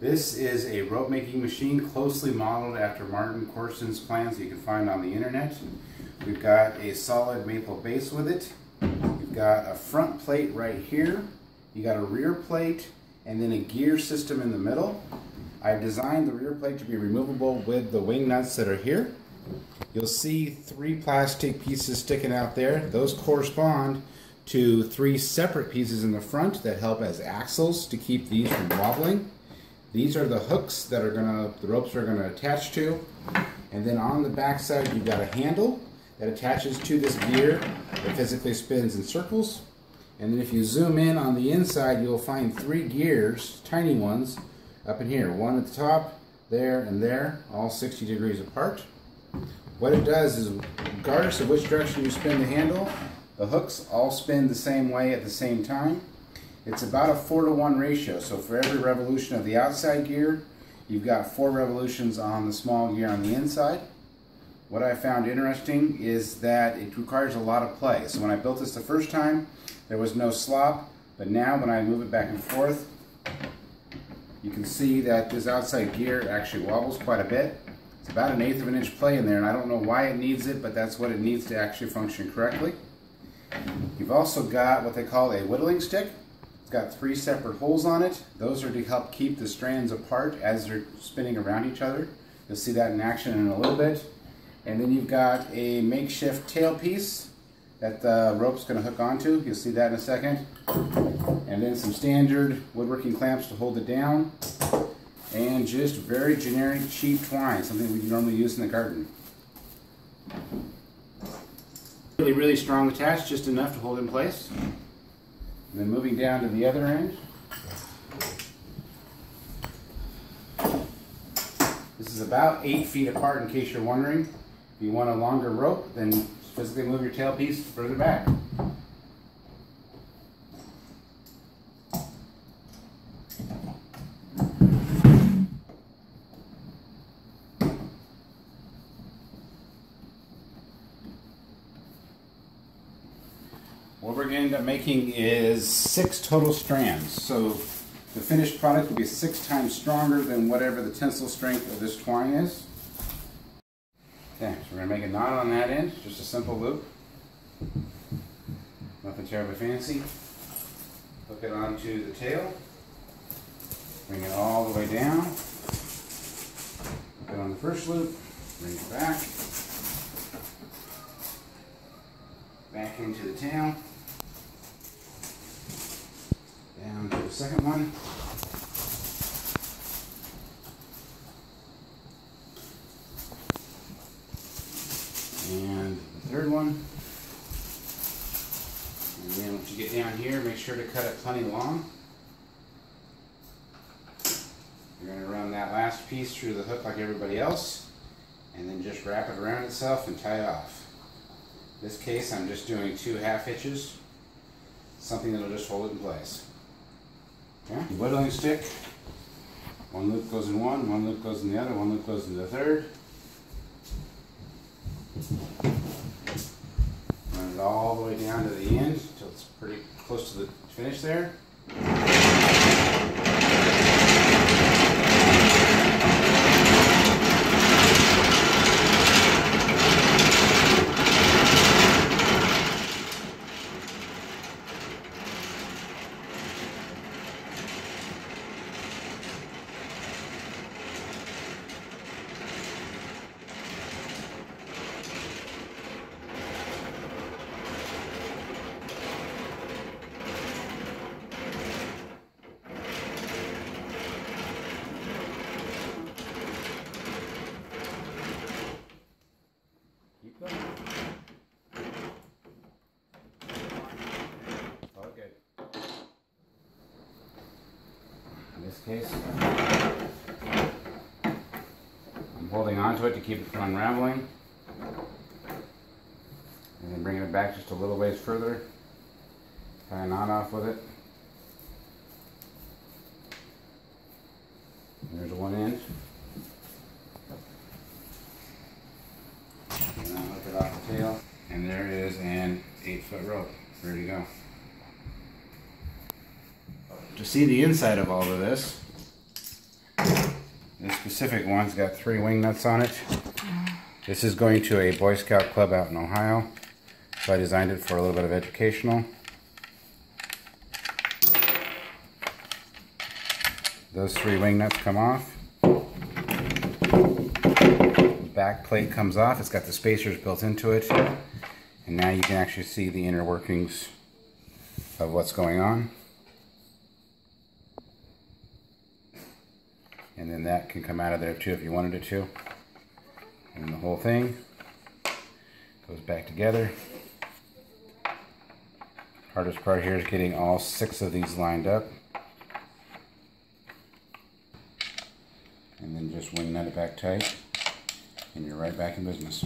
This is a rope making machine closely modeled after Martin Korson's plans you can find on the internet. We've got a solid maple base with it. You've got a front plate right here. You got a rear plate and then a gear system in the middle. I've designed the rear plate to be removable with the wing nuts that are here. You'll see 3 plastic pieces sticking out there. Those correspond to 3 separate pieces in the front that help as axles to keep these from wobbling. These are the hooks that the ropes are gonna attach to. And then on the back side, you've got a handle that attaches to this gear that physically spins in circles. And then if you zoom in on the inside, you'll find 3 gears, tiny ones, up in here. One at the top, there, and there, all 60 degrees apart. What it does is, regardless of which direction you spin the handle, the hooks all spin the same way at the same time. It's about a 4-to-1 ratio, so for every revolution of the outside gear, you've got 4 revolutions on the small gear on the inside. What I found interesting is that it requires a lot of play. So when I built this the first time, there was no slop, but now when I move it back and forth, you can see that this outside gear actually wobbles quite a bit. It's about 1/8 of an inch play in there, and I don't know why it needs it, but that's what it needs to actually function correctly. You've also got what they call a whittling stick. It's got 3 separate holes on it. Those are to help keep the strands apart as they're spinning around each other. You'll see that in action in a little bit. And then you've got a makeshift tail piece that the rope's going to hook onto. You'll see that in a second. And then some standard woodworking clamps to hold it down. And just very generic cheap twine, something we normally use in the garden. Really strong attached, just enough to hold in place. And then moving down to the other end. This is about 8 feet apart in case you're wondering. If you want a longer rope, then physically move your tailpiece further back. What we're going to end up making is 6 total strands. So the finished product will be 6 times stronger than whatever the tensile strength of this twine is. Okay, so we're going to make a knot on that end, just a simple loop. Nothing terribly fancy. Hook it onto the tail. Bring it all the way down. Hook it on the first loop. Bring it back. Back into the tail. Down to the second one. And the third one. And then once you get down here, make sure to cut it plenty long. You're going to run that last piece through the hook like everybody else, and then just wrap it around itself and tie it off. In this case, I'm just doing 2 half hitches, something that'll just hold it in place. Okay. Whittling stick. 1 loop goes in one, 1 loop goes in the other, 1 loop goes in the third. Run it all the way down to the end until it's pretty close to the finish there. In this case, I'm holding onto it to keep it from unraveling, and then bringing it back just a little ways further, tie a knot off with it. And there's one end. And I'll hook it off the tail, and there is an 8-foot rope ready to go. To see the inside of all of this, specific one. It's got 3 wing nuts on it. This is going to a Boy Scout club out in Ohio, so I designed it for a little bit of educational. Those 3 wing nuts come off. The back plate comes off. It's got the spacers built into it. And now you can actually see the inner workings of what's going on. And then that can come out of there too if you wanted it to. And the whole thing goes back together. Hardest part here is getting all 6 of these lined up. And then just wing nut it back tight, and you're right back in business.